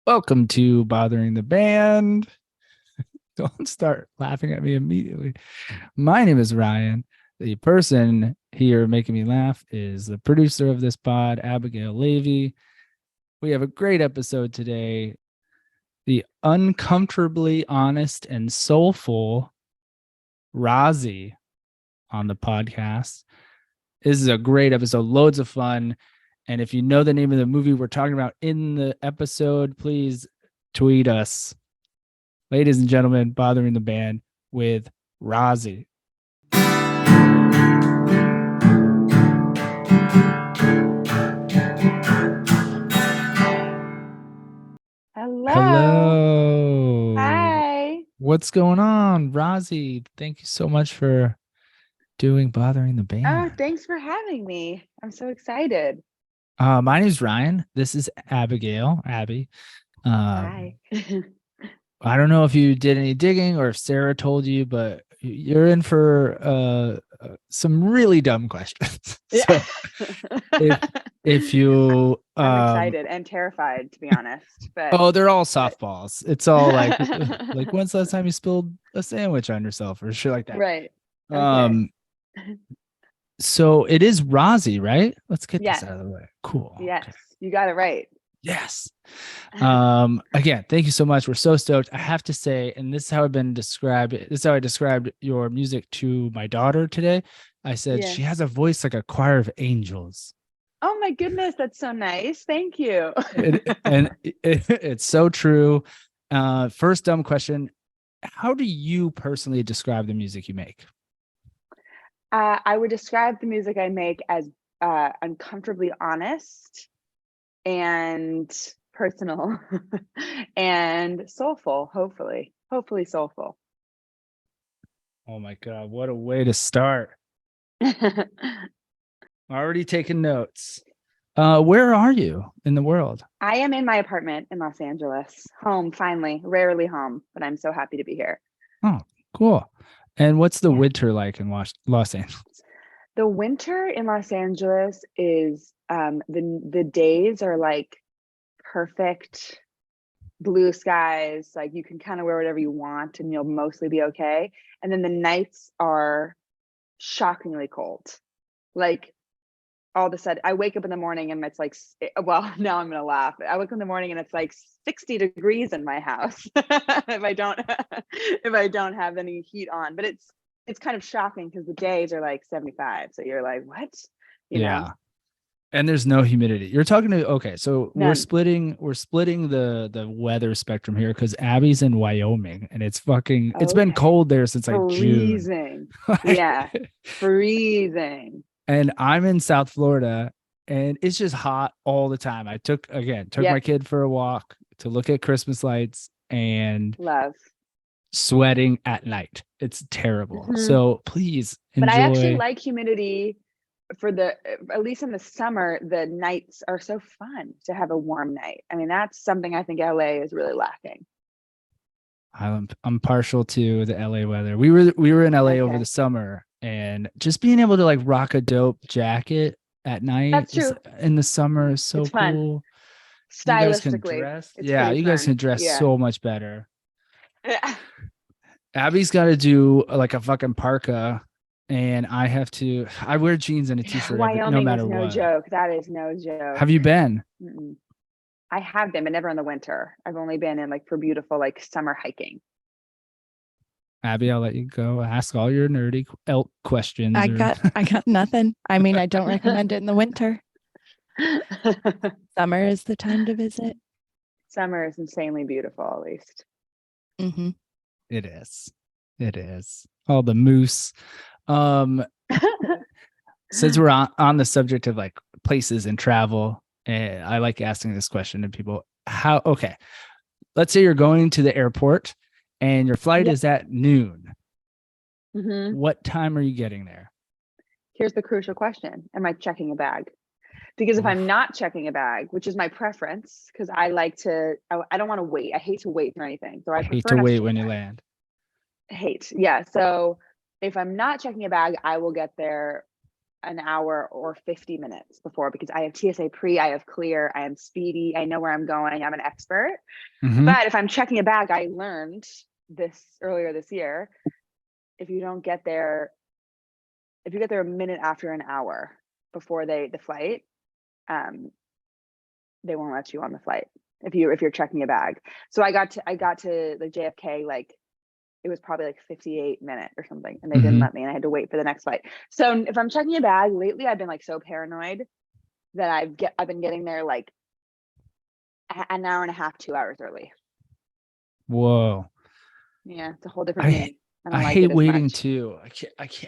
Welcome to Bothering the Band. Don't start laughing at me immediately. My name is Ryan. The person here making me laugh is the producer of this pod, Abigail Levy. We have a great episode today. The uncomfortably honest and soulful Rozzi on the podcast. This is a great episode, loads of fun. And if you know the name of the movie we're talking about in the episode, please tweet us. Ladies and gentlemen, Bothering the Band with Rozzi. Hello. Hi. What's going on, Rozzi? Thank you so much for doing Bothering the Band. Oh, thanks for having me. I'm so excited. My name is Ryan. This is Abigail, Abby. Hi. I don't know if you did any digging or if Sarah told you, but you're in for some really dumb questions. So if you I'm excited and terrified, to be honest. But they're all softballs. It's all like when's the last time you spilled a sandwich on yourself or shit like that? Right. Okay. So it is Rozzi, right? Let's get this out of the way. Cool. Yes, okay. You got it right. Yes. Again, thank you so much. We're so stoked. I have to say, and this is how I've been described. This is how I described your music to my daughter today. I said she has a voice like a choir of angels. Oh my goodness, that's so nice. Thank you. It's so true. First dumb question. How do you personally describe the music you make? I would describe the music I make as uncomfortably honest and personal and soulful, hopefully soulful. Oh my God, what a way to start. Already taking notes. Where are you in the world? I am in my apartment in Los Angeles. Home, finally. Rarely home, but I'm so happy to be here. Oh, cool. And what's the winter like in Los Angeles? The winter in Los Angeles is the days are like perfect blue skies. Like you can kind of wear whatever you want and you'll mostly be okay. And then the nights are shockingly cold. Like all of a sudden I wake up in the morning and it's like, well, now I'm going to laugh. I wake up in the morning and it's like 60 degrees in my house if I don't have any heat on, but it's kind of shocking because the days are like 75. So you're like, what? You know? And there's no humidity. You're talking to, okay. So None. we're splitting the weather spectrum here because Abby's in Wyoming and it's been cold there since like freezing. June. Yeah. Freezing. And I'm in South Florida and it's just hot all the time. I took my kid for a walk to look at Christmas lights and sweating at night. It's terrible. Mm-hmm. So please enjoy. But I actually like humidity at least in the summer, the nights are so fun to have a warm night. I mean, that's something I think LA is really lacking. I'm partial to the LA weather. We were in LA over the summer and just being able to like rock a dope jacket at night. That's true. In the summer is so cool. Stylistically. You guys can dress so much better. Abby's got to do like a fucking parka and I wear jeans and a t-shirt no matter what. Wyoming is no joke. That is no joke. Have you been? Mm-mm. I have been, but never in the winter. I've only been in like for beautiful like summer hiking. Abby, I'll let you go. Ask all your nerdy elk questions. I got nothing. I mean, I don't recommend it in the winter. Summer is the time to visit. Summer is insanely beautiful, at least. Mm-hmm. It is. All the moose. Since we're on the subject of like places and travel, and I like asking this question to people. Let's say you're going to the airport and your flight is at noon. Mm-hmm. What time are you getting there? Here's the crucial question. Am I checking a bag? Because if I'm not checking a bag, which is my preference, because I don't want to wait. I hate to wait for anything. So I hate to wait when you land. Yeah. So if I'm not checking a bag, I will get there an hour or 50 minutes before, because I have TSA pre, I have clear, I am speedy, I know where I'm going, I'm an expert. Mhm. But if I'm checking a bag, I learned this earlier this year, if you get there a minute after an hour before the flight, they won't let you on the flight if you're checking a bag. So I got to the JFK, like it was probably like 58 minutes or something, and they didn't let me, and I had to wait for the next flight. So if I'm checking a bag lately, I've been like so paranoid that I've been getting there like an hour and a half, 2 hours early. Whoa. Yeah, it's a whole different game. I don't I like hate it as waiting much. too.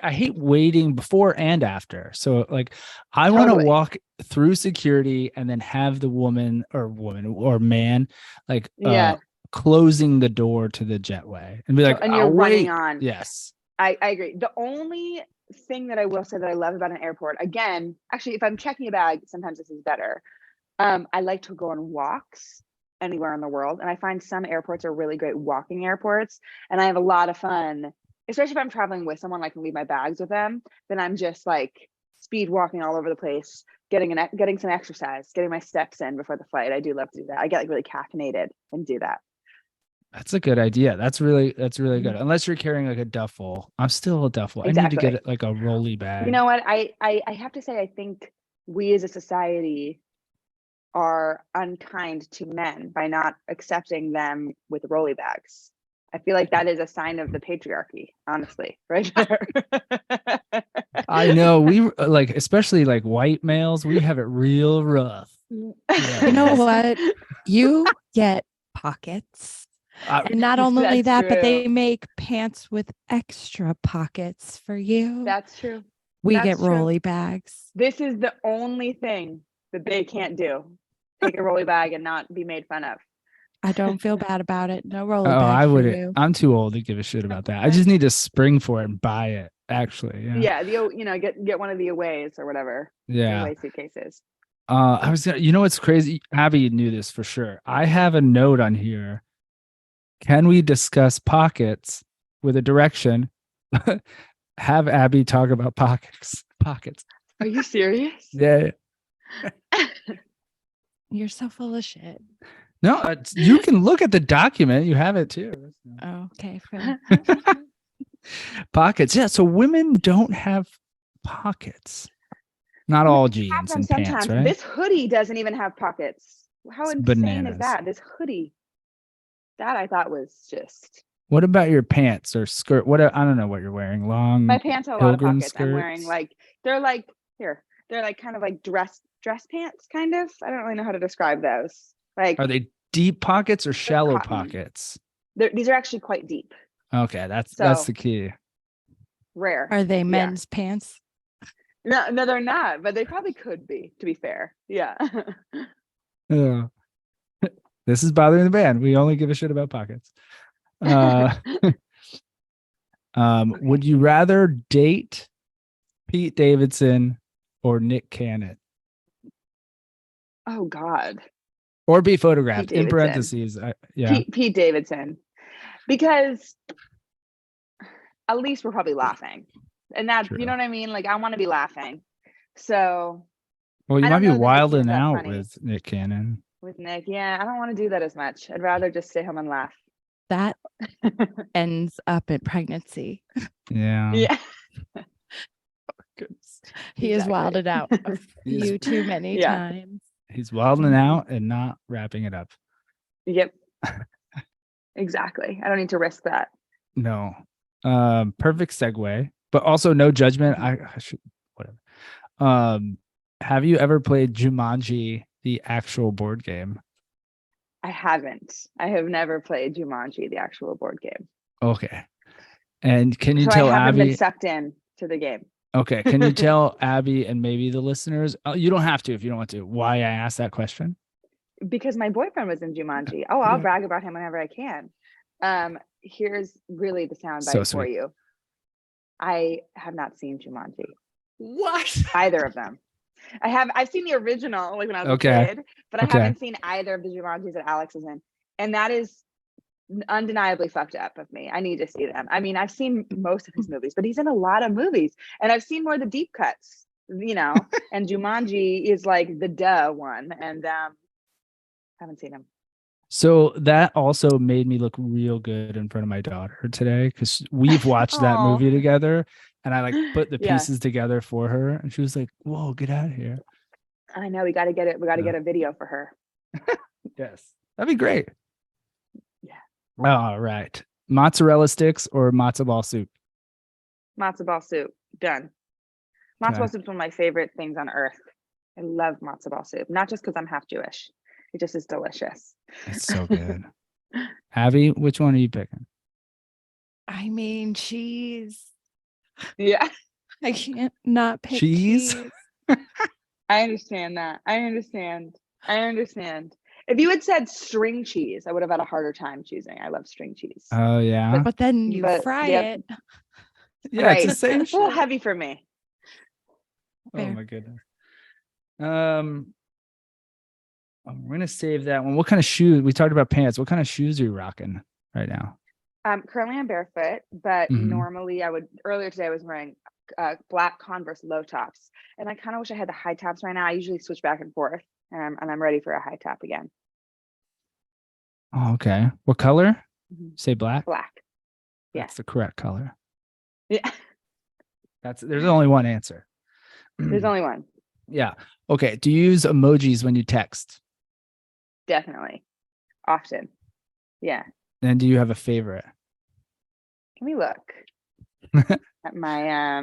I hate waiting before and after. So like I want to Totally. walk through security and then have the woman or man like Yeah. closing the door to the jetway and be like, And you're I'll running wait. on. Yes. I agree. The only thing that I will say that I love about an airport, again, actually, if I'm checking a bag, sometimes this is better. I like to go on walks anywhere in the world. And I find some airports are really great walking airports. And I have a lot of fun, especially if I'm traveling with someone, I can leave my bags with them. Then I'm just like speed walking all over the place, getting some exercise, getting my steps in before the flight. I do love to do that. I get like really caffeinated and do that. That's a good idea. That's really good. Unless you're carrying like a duffel. I'm still a duffel. Exactly. I need to get like a rolly bag. You know what? I have to say, I think we as a society are unkind to men by not accepting them with rolly bags. I feel like that is a sign of the patriarchy, honestly, right there. I know we like, especially like white males, we have it real rough. Yeah. You know what? You get pockets. And not only that, but they make pants with extra pockets for you. That's true. We get rolly bags. This is the only thing that they can't do. Take a rolly bag and not be made fun of. I don't feel bad about it. No rolly Oh, bag I for wouldn't. you. I'm too old to give a shit about that. I just need to spring for it and buy it. Actually, yeah. Get one of the aways or whatever. Yeah. Away suitcases. I was gonna. You know what's crazy? Abby knew this for sure. I have a note on here. Can we discuss pockets with a direction? Have Abby talk about pockets. Pockets. Are you serious? Yeah. You're so full of shit. No, you can look at the document. You have it too. Oh, okay. Fair. Pockets. Yeah. So women don't have pockets. Not all jeans and pants, right? This hoodie doesn't even have pockets. How It's insane bananas. is that? This hoodie. That I thought was just. What about your pants or skirt? What I don't know what you're wearing. Long. My pants have a lot of pockets. Skirts? I'm wearing they're like kind of like dress pants, kind of. I don't really know how to describe those. Like, are they deep pockets or shallow pockets? These are actually quite deep. Okay, that's the key. Rare. Are they men's pants? No, they're not, but they probably could be, to be fair. Yeah. This is bothering the band. We only give a shit about pockets. Would you rather date Pete Davidson or Nick Cannon? Oh God. Or be photographed in parentheses. Pete Davidson, because at least we're probably laughing, and that you know what I mean. Like I want to be laughing, so. Well, you might be wilding out with Nick Cannon. With Nick, yeah, I don't want to do that as much. I'd rather just stay home and laugh. That ends up in pregnancy. Yeah. Yeah. He is wilded out a few too many times. He's wilding out and not wrapping it up. Yep. Exactly. I don't need to risk that. No. Perfect segue, but also no judgment. I should whatever. Have you ever played Jumanji, the actual board game? I haven't. I have never played Jumanji, the actual board game. Okay. And can you tell I haven't Abby been sucked in to the game? Okay. Can you tell Abby and maybe the listeners? You don't have to if you don't want to. Why I asked that question? Because my boyfriend was in Jumanji. Oh, I'll brag about him whenever I can. Here's really the soundbite for you. I have not seen Jumanji. What? Either of them. I've seen the original, like when I was a kid, but I haven't seen either of the Jumanjis that Alex is in. And that is undeniably fucked up of me. I need to see them. I mean, I've seen most of his movies, but he's in a lot of movies. And I've seen more of the deep cuts you know, and Jumanji is like the duh one. And haven't seen him. So that also made me look real good in front of my daughter today because we've watched that Aw. movie together, and I like put the Yeah. pieces together for her, and she was like, "Whoa, get out of here!" I know, we got to get it. We got to Yeah. get a video for her. Yes, that'd be great. Yeah. All right, mozzarella sticks or matzo ball soup? Matzo ball soup. Done. Matzo ball Okay. soup is one of my favorite things on earth. I love matzo ball soup, not just because I'm half Jewish. It just is delicious. It's so good. Abby, which one are you picking? I mean, cheese. Yeah, I can't not pick Cheese? cheese. I understand that. I understand. If you had said string cheese, I would have had a harder time choosing. I love string cheese. Oh yeah, But then you But, fry yep. it. yeah, Right. it's the same It's a little shit. heavy for me. Oh Fair. my goodness. We're gonna save that one. What kind of shoes? We talked about pants. What kind of shoes are you rocking right now? Currently I'm barefoot, but Mhm. normally earlier today I was wearing black Converse low tops, and I kind of wish I had the high tops right now. I usually switch back and forth, and I'm ready for a high top again. Oh, okay. What color? Mhm. Say black. Black. Yeah. That's the correct color. Yeah. There's only one answer. There's only one. Yeah. Okay. Do you use emojis when you text? Definitely. Often. Yeah. And do you have a favorite? Let me look at my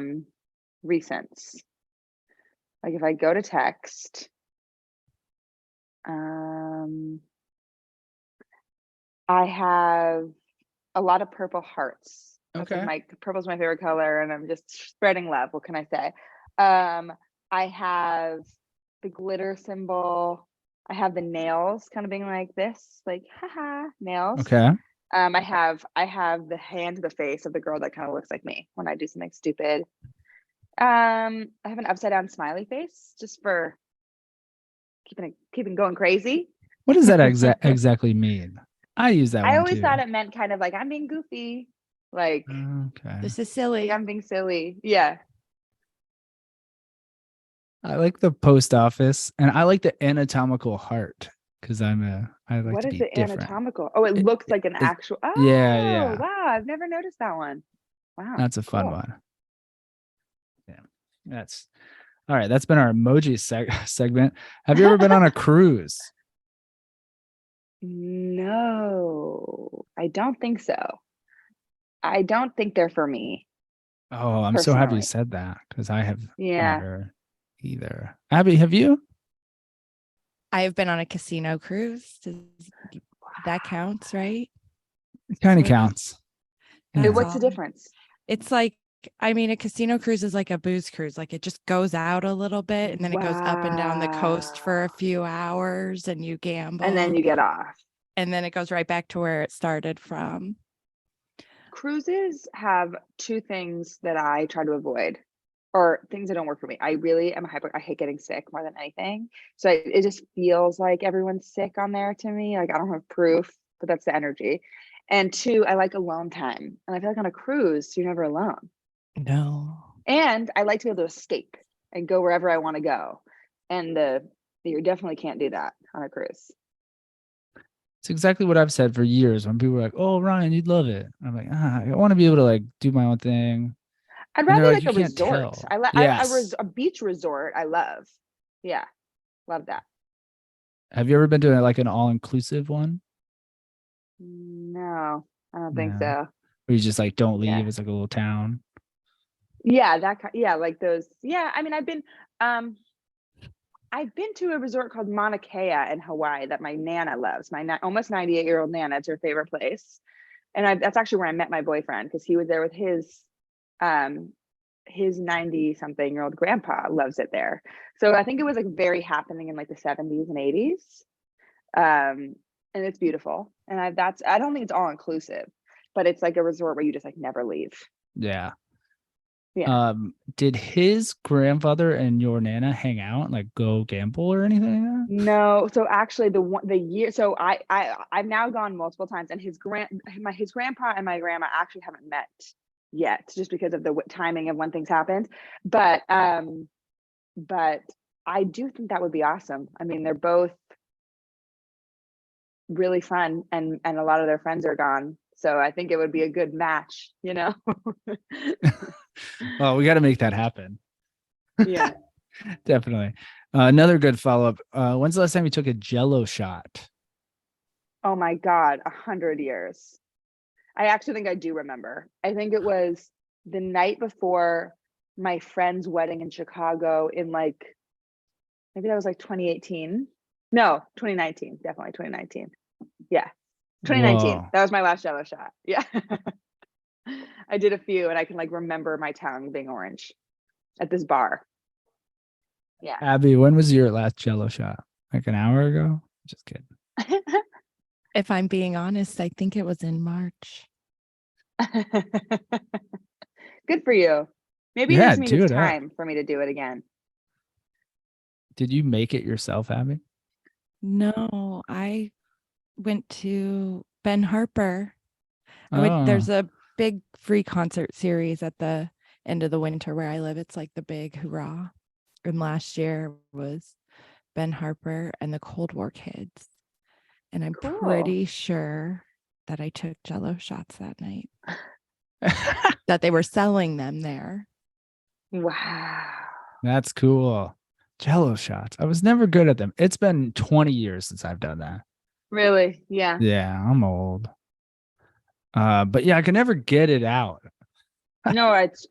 recents. Like if I go to text, I have a lot of purple hearts. That's Okay. like purple's my favorite color, and I'm just spreading love. What can I say? I have the glitter symbol. I have the nails kind of being like this, like haha, nails. Okay. I have the hand to the face of the girl that kind of looks like me when I do something stupid. I have an upside down smiley face just for keeping going crazy. What does that exactly mean? I use that I one always too. thought it meant kind of like I'm being goofy, like Okay. This is silly. I'm being silly. Yeah. I like the post office, and I like the anatomical heart because I like What to is be the different. anatomical? Oh, it looks like an actual. Oh, yeah. wow. I've never noticed that one. Wow. That's a fun cool. one. Yeah. That's all right. That's been our emoji segment. Have you ever been on a cruise? No, I don't think so. I don't think they're for me. Oh, I'm so happy you Personally. said that because I have Yeah. never either. Abby, have you? I have been on a casino cruise. That counts, right? It kind of Sort of. counts. That's What's the all. difference? It's like, I mean, a casino cruise is like a booze cruise. Like it just goes out a little bit and then it goes up and down the coast for a few hours and you gamble. And then you get off. And then it goes right back to where it started from. Cruises have two things that I try to avoid, or things that don't work for me. I really am I hate getting sick more than anything. So it just feels like everyone's sick on there to me. Like I don't have proof, but that's the energy. And two, I like alone time. And I feel like on a cruise, you're never alone. No. And I like to be able to escape and go wherever I want to go. And you definitely can't do that on a cruise. It's exactly what I've said for years when people are like, "Oh, Ryan, you'd love it." I'm like, I want to be able to like do my own thing. I'd And they're rather like, like a "You can't resort. tell." I like Yes. a beach resort. I love. Yeah, love that. Have you ever been to like an all-inclusive one? No, I don't think No. so. Where you just like don't leave. Yeah. It's like a little town. Yeah, yeah, like those. Yeah, I mean, I've been to a resort called Mauna Kea in Hawaii that my Nana loves. My almost 98-year-old Nana. It's her favorite place. And that's actually where I met my boyfriend because he was there with his 90-something-year-old grandpa loves it there. So I think it was like very happening in like the 70s and 80s. And it's beautiful. And I don't think it's all inclusive, but it's like a resort where you just like never leave. Yeah. Yeah. Did his grandfather and your Nana hang out and like go gamble or anything like that? No, so actually so I've now gone multiple times, and his grandpa and my grandma actually haven't met yet, just because of the timing of when things happened. But But I do think that would be awesome. I mean, they're both really fun, and a lot of their friends are gone. So I think it would be a good match, you know? Well, we got to make that happen. Yeah. Definitely. Another good follow-up. When's the last time you took a Jello shot? Oh my God, 100 years. I actually think I do remember. I think it was the night before my friend's wedding in Chicago in like, maybe that was like 2018. No, 2019, definitely 2019. Yeah, 2019. Whoa. That was my last Jello shot. Yeah. I did a few and I can like remember my tongue being orange at this bar. Yeah. Abby, when was your last Jello shot? Like an hour ago? Just kidding. If I'm being honest, I think it was in March. Good for you. Maybe it Yeah, just means do it's it up. time for me to do it again. Did you make it yourself, Abby? No, I went to Ben Harper. Oh, There's a big free concert series at the end of the winter where I live. It's like the big hurrah. And last year was Ben Harper and the Cold War Kids. And I'm Cool. pretty sure that I took Jello shots that night. That they were selling them there. Wow. that's cool. Jello shots. I was never good at them. It's been 20 years since I've done that. Really? Yeah. Yeah, I'm old. But yeah, I can never get it out. No, it's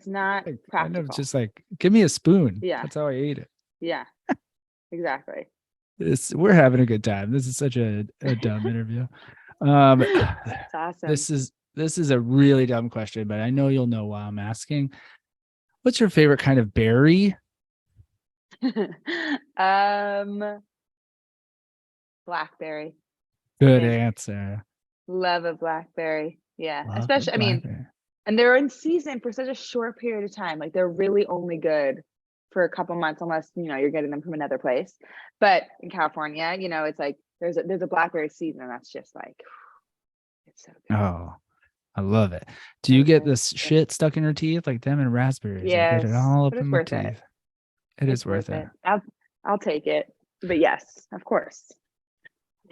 not Like, I practical. know, just like, give me a spoon. Yeah. That's how I ate it. Yeah. Exactly. We're having a good time. This is such a dumb interview. It's awesome. This is a really dumb question, but I know you'll know why I'm asking. What's your favorite kind of berry? Blackberry. Good think. answer. Love a blackberry. Yeah. Love a Especially, I mean, blackberry. and they're in season for such a short period of time. Like they're really only good for a couple months, unless you're getting them from another place. But in California, it's like there's a blackberry season, and that's just like it's so good. Oh, I love it. Do you get this shit stuck in your teeth like them and raspberries? I get it Yes, all up but in it's my worth it. teeth. It is worth it. I'll take it. But yes, of course.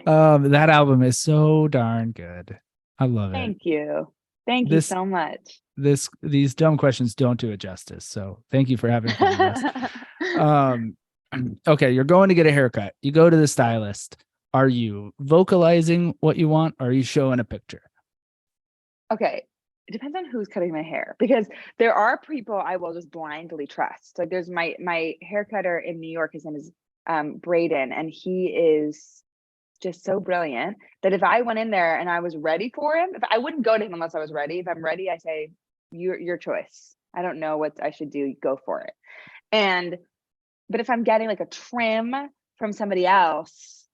That album is so darn good. I love it. Thank you. Thank you so much. These dumb questions don't do it justice. So thank you for having fun with us. Okay, you're going to get a haircut. You go to the stylist. Are you vocalizing what you want, or are you showing a picture? Okay. It depends on who's cutting my hair, because there are people I will just blindly trust. Like there's my hair cutter in New York. His name is Braden, and he is just so brilliant that if I went in there and I was ready for him, if I wouldn't go to him unless I was ready. If I'm ready, I say, your choice. I don't know what I should do. Go for it. But if I'm getting like a trim from somebody else,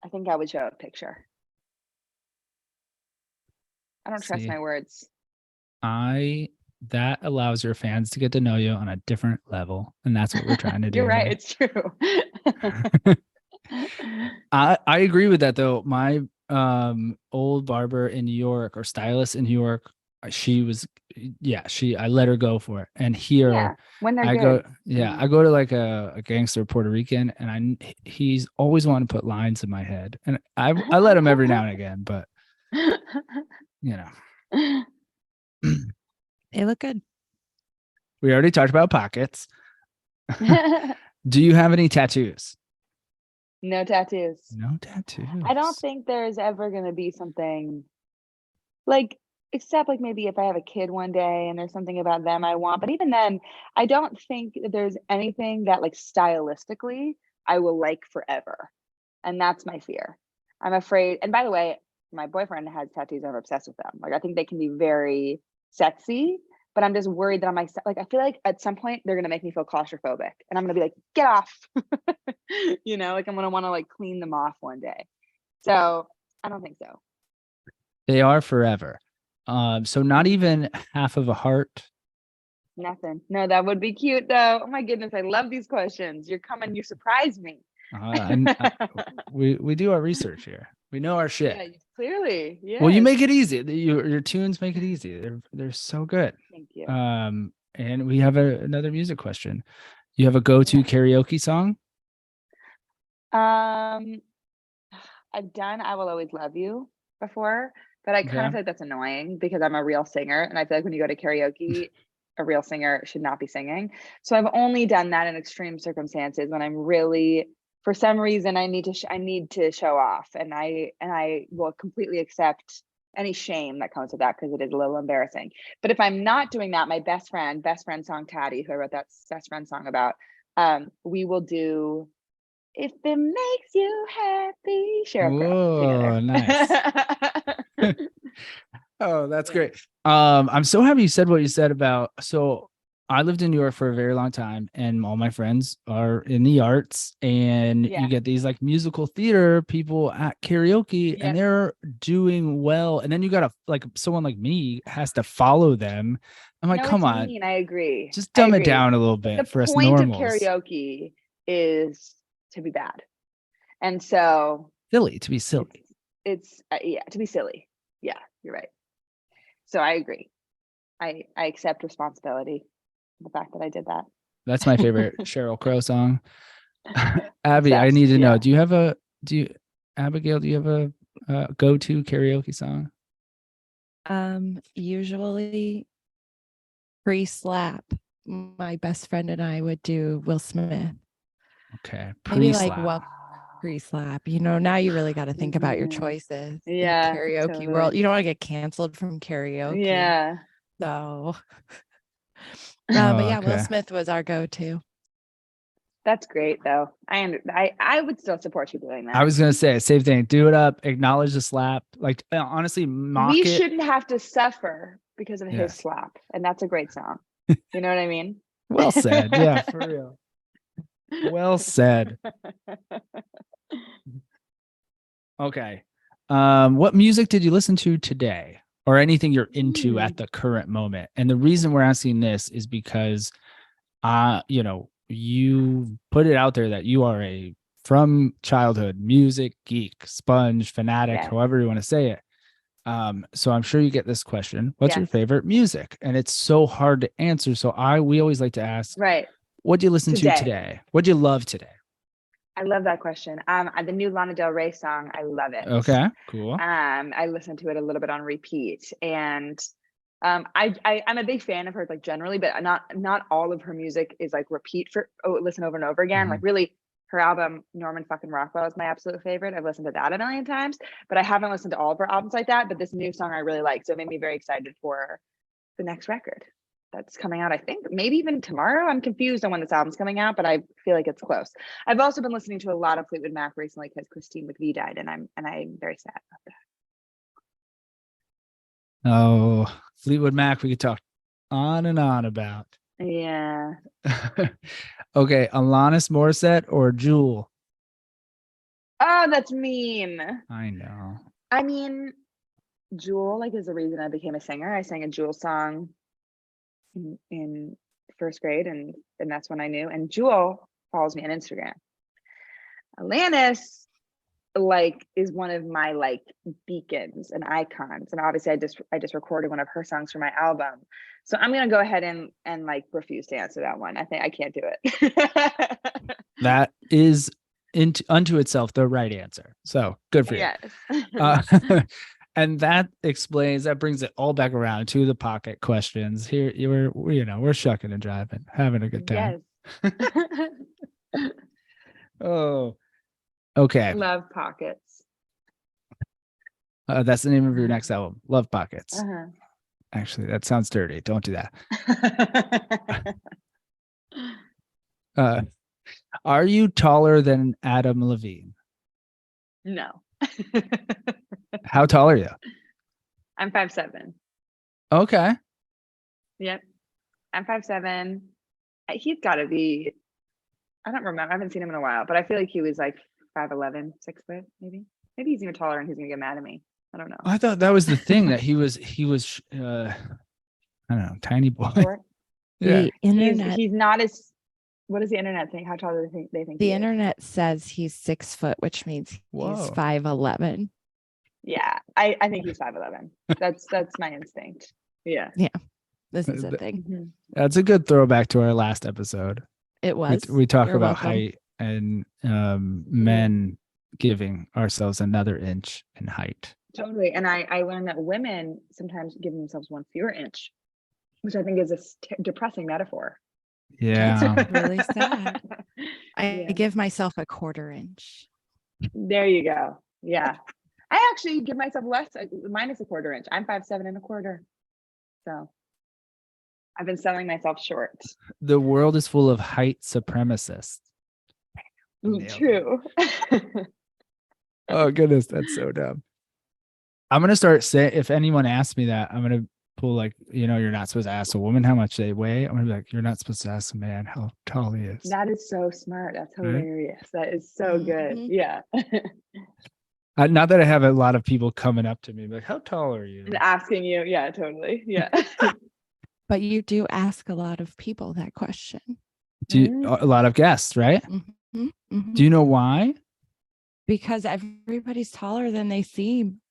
I think I would show a picture. I don't trust my words. That allows your fans to get to know you on a different level. And that's what we're trying to do. You're right. It's true. I agree with that though. My old barber in New York, or stylist in New York, I let her go for it. And here when they're I good. I go to like a gangster Puerto Rican, and he's always wanting to put lines in my head. And I let him every now and again, but They look good. We already talked about pockets. Do you have any tattoos? No tattoos. No tattoos. I don't think there's ever going to be something like, except like maybe if I have a kid one day and there's something about them I want. But even then, I don't think that there's anything that like stylistically I will like forever. And that's my fear. I'm afraid. And by the way, my boyfriend has tattoos. I'm obsessed with them. Like I think they can be very sexy, but I'm just worried that I feel like at some point they're going to make me feel claustrophobic, and I'm going to be like, get off. Like I'm going to want to like clean them off one day. So I don't think so. They are forever. So not even half of a heart. Nothing. No, that would be cute though. Oh my goodness. I love these questions. You surprised me. We do our research here. We know our shit. Yeah, clearly. Yeah. Well, you make it easy. Your tunes make it easy. They're so good. Thank you. And we have another music question. You have a go-to karaoke song? I've done I Will Always Love You before, but I kind of feel like that's annoying because I'm a real singer. And I feel like when you go to karaoke, a real singer should not be singing. So I've only done that in extreme circumstances when I'm really, for some reason, I need to show off, and I will completely accept any shame that comes with that because it is a little embarrassing. But if I'm not doing that, my best friend song Taddy, who I wrote that best friend song about, we will do If It Makes You Happy, Sheriff Girl together. Nice. Oh, that's great. I'm so happy you said what you said about, so I lived in New York for a very long time, and all my friends are in the arts, and you get these like musical theater people at karaoke, and they're doing well. And then you got like someone like me has to follow them. I'm like, come on. I agree. Just dumb it down a little bit for us normals. The point of karaoke is to be bad. And so to be silly. It's to be silly. Yeah, you're right. So I agree. I accept responsibility for the fact that I did that. That's my favorite Sheryl Crow song. Abby, I need to know, Abigail, do you have a go-to karaoke song? Usually pre-slap, my best friend and I would do Will Smith. Okay. Maybe like pre-slap. Now you really got to think about your choices. Yeah. In karaoke world. You don't want to get canceled from karaoke. Yeah. So but yeah, Will Smith was our go-to. That's great though. I would still support you doing that. I was gonna say same thing. Do it up, acknowledge the slap. Like honestly, mock it. We shouldn't have to suffer because of his slap. And that's a great song. You know what I mean? Well said. Yeah, for real. Well said. Okay. What music did you listen to today, or anything you're into at the current moment? And the reason we're asking this is because you put it out there that you are a from childhood music geek, sponge, fanatic, however you want to say it. So I'm sure you get this question. What's your favorite music? And it's so hard to answer. So we always like to ask, what'd you listen to today? What'd you love today? I love that question. The new Lana Del Rey song, I love it. Okay, cool. I listened to it a little bit on repeat, and I'm a big fan of her, like generally, but not all of her music is like repeat listen over and over again. Like really, her album Norman fucking Rockwell is my absolute favorite. I've listened to that a million times, but I haven't listened to all of her albums like that. But this new song I really like, so it made me very excited for the next record that's coming out. I think maybe even tomorrow. I'm confused on when this album's coming out, but I feel like it's close. I've also been listening to a lot of Fleetwood Mac recently because Christine McVie died, and I'm very sad about that. Oh, Fleetwood Mac, we could talk on and on about. Yeah. Okay, Alanis Morissette or Jewel? Oh, that's mean. I know. I mean, Jewel is the reason I became a singer. I sang a Jewel song in first grade, and that's when I knew. And Jewel follows me on Instagram. Alanis is one of my beacons and icons, and obviously I just recorded one of her songs for my album, so I'm gonna go ahead and refuse to answer that one. I think I can't do it. That is unto itself the right answer, so good for you. Yes. And that brings it all back around to the pocket questions. Here we're shucking and driving, having a good time. Yes. Oh, okay. Love Pockets. That's the name of your next album, Love Pockets. Actually, that sounds dirty. Don't do that. Are you taller than Adam Levine? No. How tall are you? I'm 5'7". Okay. Yep. I'm 5'7". He's got to be, I don't remember. I haven't seen him in a while, but I feel like he was 5'11", 6 foot, maybe. Maybe he's even taller and he's going to get mad at me. I don't know. I thought that was the thing, that he was I don't know, tiny boy. Short? Yeah. The internet. He's not as, what does the internet think? How tall do they think the internet says he's 6 foot, which means he's 5'11". Yeah, I think he's 5'11". That's my instinct. Yeah. Yeah. This is a Th- thing. Mhm. That's a good throwback to our last episode. It was. We talk You're about welcome. height and men giving ourselves another inch in height. Totally. And I learned that women sometimes give themselves one fewer inch, which I think is a depressing metaphor. Yeah. Really sad. I Yeah. give myself a 1/4 inch. There you go. Yeah. I actually give myself less, minus a 1/4 inch. I'm 5'7 1/4. So I've been selling myself short. The world is full of height supremacists. Nailed it. True. Oh goodness, that's so dumb. I'm gonna start saying, if anyone asks me that, I'm gonna pull like, you're not supposed to ask a woman how much they weigh. I'm gonna be like, you're not supposed to ask a man how tall he is. That is so smart. That's Right? hilarious. That is so good. Mhm. Yeah. Not that I have a lot of people coming up to me like, how tall are you? And asking you. Yeah, totally. Yeah. But you do ask a lot of people that question. A lot of guests, right? Mhm, mhm. Do you know why? Because everybody's taller than they seem.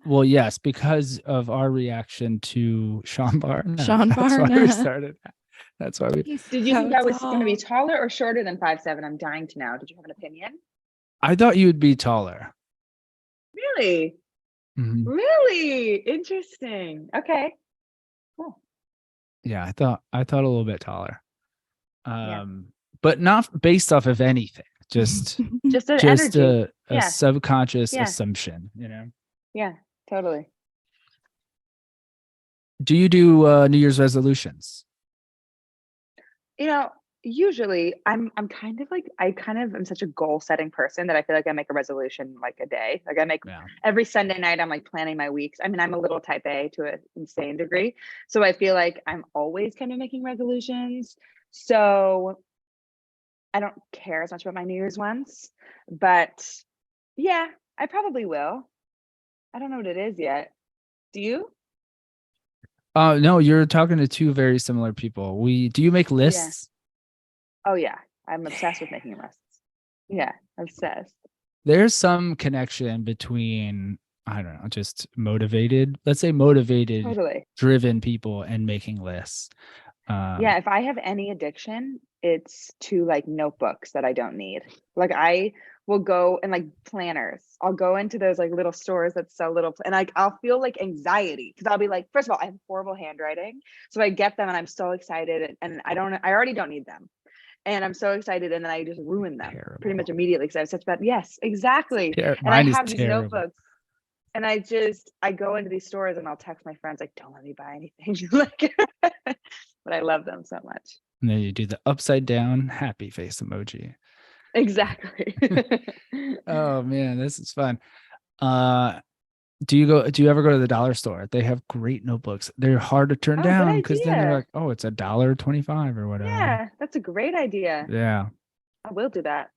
Well, yes, because of our reaction to Sean Barna. Sean That's why we Barna. started. That's why we. He's Did you think so I was going to be tall. taller or shorter than 5'7"? I'm dying to know. Did you have an opinion? I thought you would be taller. Really? Mhm. Really? Interesting. Okay. Cool. Yeah, I thought a little bit taller. Yeah. But not based off of anything. Just Just an just energy. a Yeah. subconscious Yeah. assumption, Yeah, totally. Do you do New Year's resolutions? Usually I'm kind of like, I kind of am such a goal setting person that I feel like I make a resolution like a day. Like I make Yeah. every Sunday night, I'm like planning my weeks. I mean, I'm a little type A to an insane degree. So I feel like I'm always kind of making resolutions. So I don't care as much about my New Year's ones, but yeah, I probably will. I don't know what it is yet. Do you? No, you're talking to two very similar people. Do you make lists? Oh yeah, I'm obsessed with making lists. Yeah, obsessed. There's some connection between, I don't know, just let's say motivated, Totally. driven people and making lists. Yeah, if I have any addiction, it's to like notebooks that I don't need. Like I will go and like planners. I'll go into those like little stores that sell and like I'll feel like anxiety because I'll be like, first of all, I have horrible handwriting. So I get them and I'm so excited and I already don't need them. And I'm so excited and then I just ruin them pretty much immediately because I have such bad, yes, exactly. And I Mine is have these terrible. notebooks. And I go into these stores and I'll text my friends like, don't let me buy anything. Like, but I love them so much. And then you do the upside down happy face emoji. Exactly. Oh man, this is fun. Do you ever go to the dollar store? They have great notebooks. They're hard to turn Oh, down good because then they're idea. like, oh, it's $1.25 or whatever. Yeah, that's a great idea. Yeah. I will do that.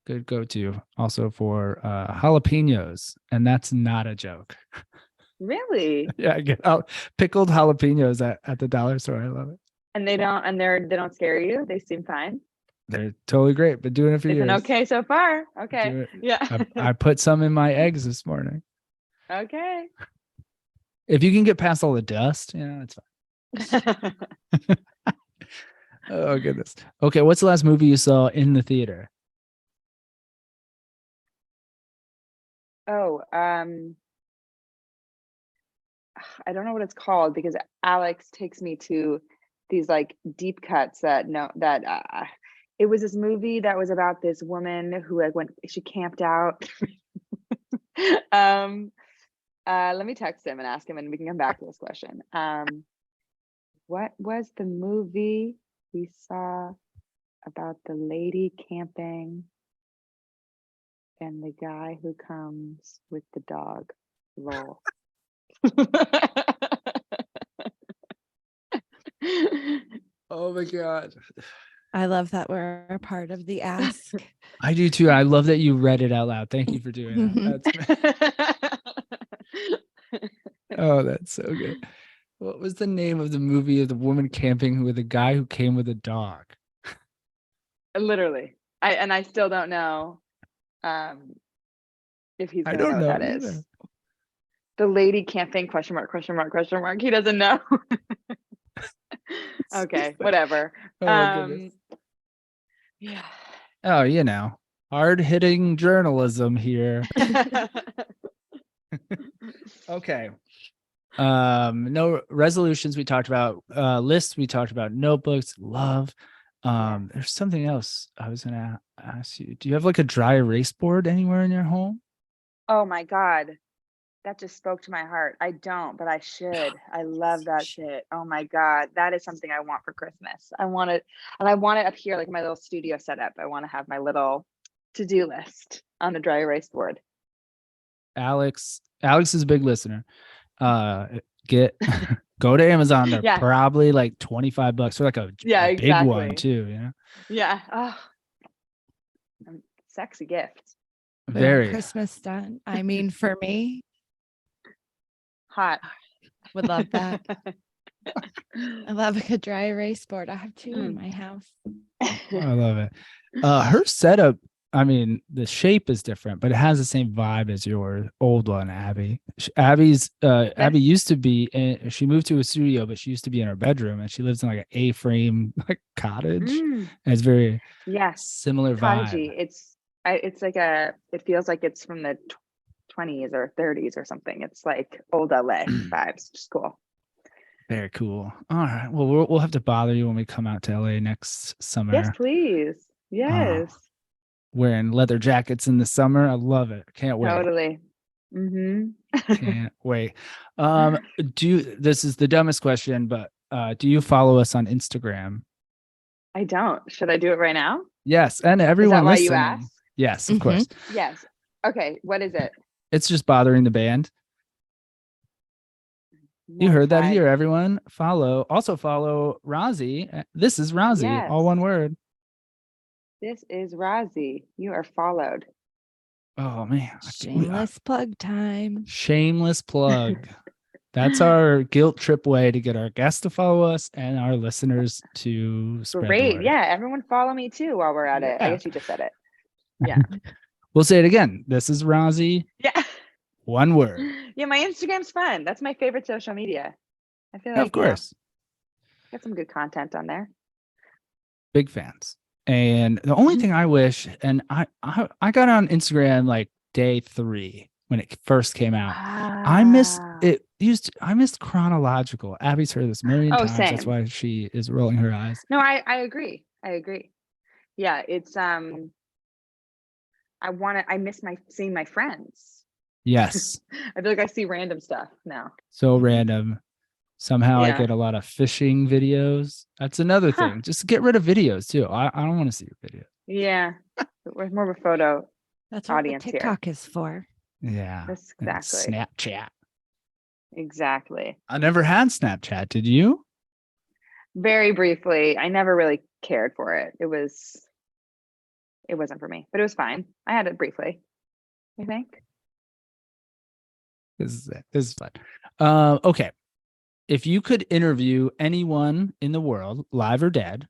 Good go-to also for jalapenos, and that's not a joke. Really? Yeah, I get out pickled jalapenos at the dollar store. I love it. And they don't scare you. They seem fine. They're totally great. Been doing it for They've been years. okay so far. Okay. Yeah. I put some in my eggs this morning. Okay. If you can get past all the dust, it's fine. Oh goodness. Okay, what's the last movie you saw in the theater? Oh, I don't know what it's called because Alex takes me to these like deep cuts it was this movie that was about this woman who like she camped out. Let me text him and ask him and we can come back to this question. What was the movie we saw about the lady camping and the guy who comes with the dog? Lol. Oh my god. I love that we're a part of the ask. I do too. I love that you read it out loud. Thank you for doing that. Oh, that's so good. What was the name of the movie of the woman camping with a guy who came with a dog? Literally. I still don't know if he's I gonna know don't what know that either. is. The lady can't think, question mark, question mark, question mark. He doesn't know. Okay, whatever. Oh my goodness. Yeah. Oh, you know, hard-hitting journalism here. Okay. No resolutions we talked about, lists we talked about, notebooks, love. There's something else I was gonna ask you. Do you have like a dry erase board anywhere in your home? Oh my God. That just spoke to my heart. I don't, but I should. I love that shit. Oh my God. That is something I want for Christmas. I want it, and I want it up here, like my little studio setup. I want to have my little to-do list on the dry erase board. Alex is a big listener. Get go to Amazon. They're Yeah. probably like $25 for like a Yeah, big one exactly. too, you know? Yeah. Oh, sexy gift. We want Very Christmas done. I mean, for me, Hot. would love that. I love a good dry erase board. I have two in my house. I love it. Her setup, I mean, the shape is different, but it has the same vibe as your old one, Abby. Abby used to be she moved to a studio, but she used to be in her bedroom, and she lives in like an A-frame like cottage. And it's very similar Cottagey. vibe. It's like it feels like it's from the 20s or 30s or something. It's like old LA vibes. Just cool. Very cool. All right. Well, we'll have to bother you when we come out to LA next summer. Yes, please. Yes. Wearing leather jackets in the summer. I love it. Can't wait. Totally. Can't wait. This is the dumbest question, but do you follow us on Instagram? I don't. Should I do it right now? Yes, and everyone Is that why listening. you asked? Yes, of course. Yes. Okay. What is it? It's just bothering the band. You heard that here, everyone. Also follow Rozzi. This is Rozzi, Yes. all one word. This is Rozzi. You are followed. Oh man. Shameless plug time. Shameless plug. That's our guilt trip way to get our guests to follow us and our listeners to spread the Great. word. Yeah. Everyone follow me too while we're at it. I guess you just said it. Yeah. We'll say it again. This is Rozzi. Yeah. One word. Yeah. My Instagram's fun. That's my favorite social media. I feel like, Of course. Got some good content on there. Big fans. And the only thing I wish, and I got on Instagram like day 3 when it first came out. I missed it. I missed chronological. Abby's heard this a million times. Same. That's why she is rolling her eyes. No, I agree. Yeah, it's I miss seeing my friends. Yes. I feel like I see random stuff now. So random. Somehow I Yeah. get a lot of fishing videos. That's another thing. Just get rid of videos too. I don't want to see your video. Yeah. We're more of a photo. That's what Audience here. TikTok is for. Yeah. That's And exactly. Snapchat. Exactly. I never had Snapchat. Did you? Very briefly. I never really cared for it. It wasn't for me, but it was fine. I had it briefly, I think. This is it. This is fun. Okay. If you could interview anyone in the world, live or dead,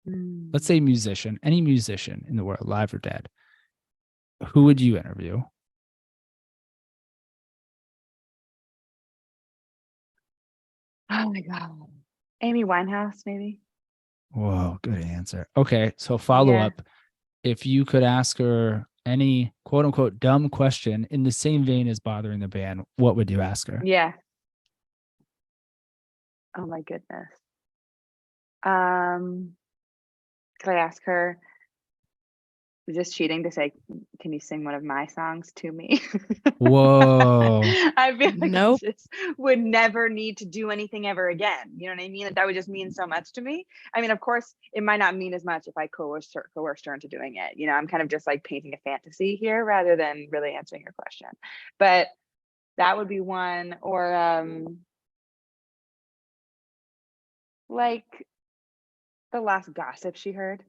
let's say musician, any musician in the world, live or dead, who would you interview? Oh my God. Amy Winehouse, maybe. Whoa, good answer. Okay, so follow Yeah. up. If you could ask her any quote unquote dumb question in the same vein as bothering the band, what would you ask her? Yeah. Oh my goodness. Could I ask her, is this cheating to say, can you sing one of my songs to me? Whoa. I feel like Nope. I just would never need to do anything ever again. You know what I mean? That would just mean so much to me. I mean, of course, it might not mean as much if I coerced her into doing it. You know, I'm kind of just like painting a fantasy here rather than really answering your question. But that would be one. Or like the last gossip she heard.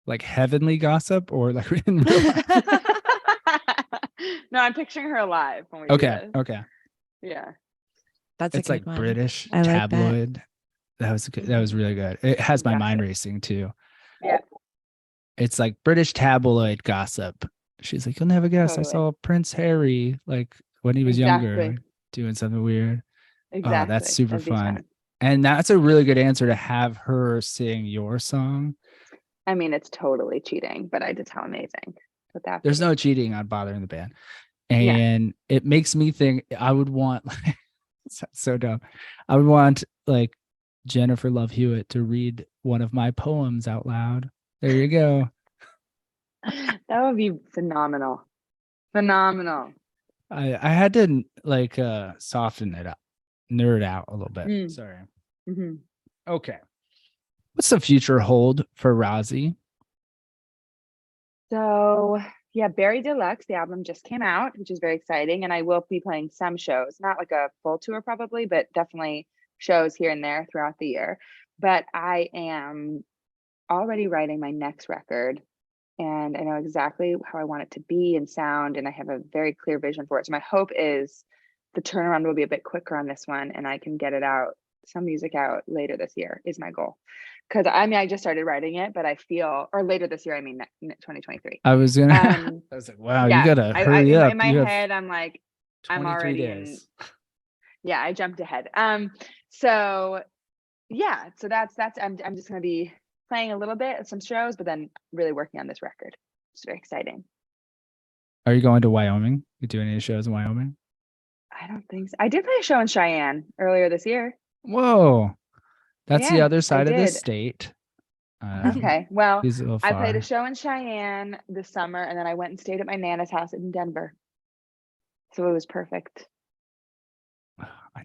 Like heavenly gossip or like in real life? No, I'm picturing her alive when we do Okay. this. Okay. Yeah. That's It's a like good one. British I like that. tabloid. That was good. That was really good. It has my mind Gossip. racing too. Yeah. It's like British tabloid gossip. She's like, you'll never guess. I Totally. saw Prince Harry like when he was younger, Exactly. like, doing something weird. Exactly. That's super That'd be fun. And that's a really good answer to have her sing your song. I mean, it's totally cheating, but I just how amazing. But that There's no cheating on Bothering the Band. Yeah. And it makes me think I would want, like, so dumb. I would want like Jennifer Love Hewitt to read one of my poems out loud. There you go. That would be phenomenal. Phenomenal. I had to like soften it up, nerd out a little bit. Mm. Sorry. Mm-hmm. Okay. What's the future hold for Rozzi? So yeah, Barry Deluxe, the album just came out, which is very exciting. And I will be playing some shows, not like a full tour probably, but definitely shows here and there throughout the year. But I am already writing my next record, and I know exactly how I want it to be and sound, and I have a very clear vision for it. So my hope is the turnaround will be a bit quicker on this one, and I can get it out, some music out later this year is my goal. Because I mean, I just started writing it, but I feel, or later this year, I mean 2023. I was gonna. I was like, wow, Yeah, you gotta hurry up. In my You have head, I'm like, I'm 23 already days. yeah, I jumped ahead. So yeah, so that's I'm just gonna be playing a little bit of some shows, but then really working on this record. It's very exciting. Are you going to Wyoming? You doing any shows in Wyoming? I don't think so. I did play a show in Cheyenne earlier this year. Whoa, that's the Yeah, other I side of the did. state. Okay, well, He's a little I played a far. show in Cheyenne this summer, and then I went and stayed at my Nana's house in Denver. So it was perfect.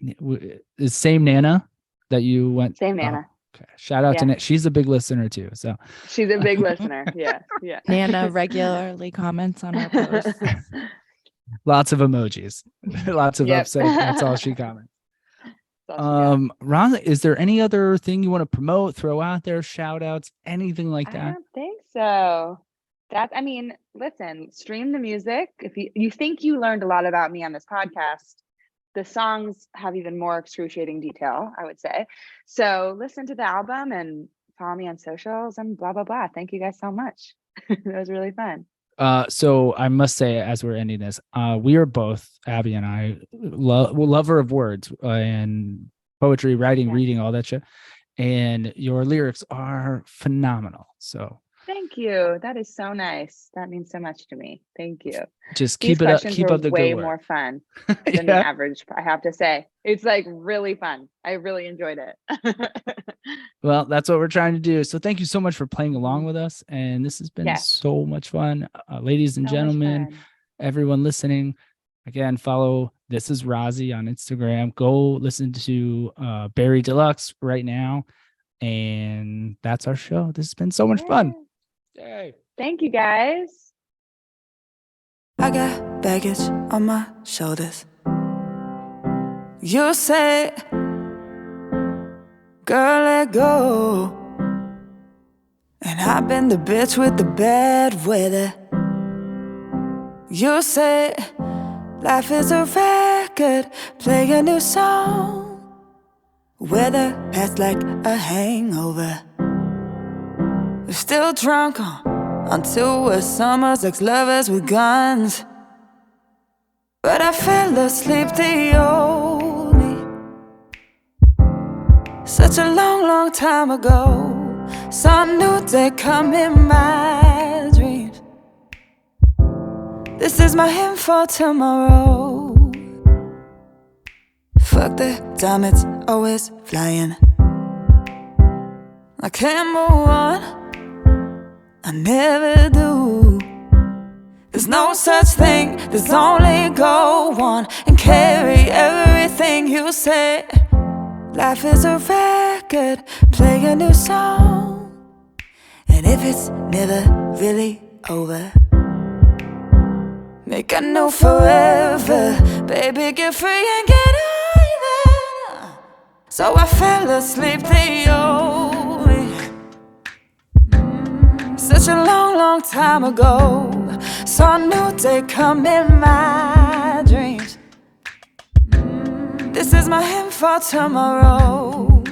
The same Nana that you went. Same Nana. Okay. Shout out to Yeah. Nana. She's a big listener too. So She's a big listener. Yeah, yeah. Nana regularly comments on our posts. lots of emojis, lots of Yep. upset. That's all she comments. That's all she got. Ron, is there any other thing you want to promote, throw out there, shout outs, anything like I that? don't think so. I mean, listen, stream the music. If you think you learned a lot about me on this podcast, the songs have even more excruciating detail, I would say. So listen to the album and follow me on socials and blah, blah, blah. Thank you guys so much. It was really fun. So I must say, as we're ending this, we are both, Abby and I, lover of words and poetry, writing, Yeah. reading, all that shit. And your lyrics are phenomenal. So Thank you. That is so nice. That means so much to me. Thank you. just These keep it up. questions Keep were up the way good work. more fun than the average, I have to say. It's like really fun. I really enjoyed it. Well, that's what we're trying to do. So thank you so much for playing along with us. And this has been Yes. so much fun. Ladies and So much gentlemen, fun. everyone listening, again, follow This Is Rozzi on Instagram. Go listen to Barry Deluxe right now. And that's our show. This has been so much fun. Yay. Thank you, guys. I got baggage on my shoulders. You say, girl, let go. And I've been the bitch with the bad weather. You say, life is a record, play a new song. Weather passed like a hangover. We're still drunk on tour, summers, ex-lovers with guns. But I fell asleep, the old me. Such a long, long time ago. Some new day come in my dreams. This is my hymn for tomorrow. Fuck the time, it's always flying. I can't move on, I never do. There's no such thing, there's only go on and carry everything you say. Life is a record, play a new song. And if it's never really over, make a new forever. Baby, get free and get over. So I fell asleep, the old me. Such a long, long time ago. Saw a new day come in my dreams. This is my hymn for tomorrow.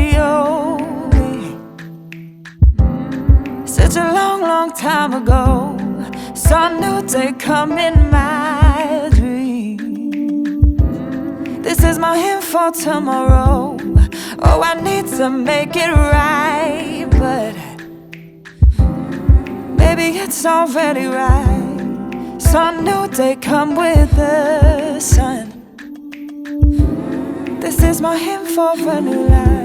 ravioli. Such a long, long time ago, saw a new day come in my dream. This is my hint for tomorrow. Oh, I need to make it right, but maybe it's already right. Saw a new day come with the sun. This is my hint for a new life.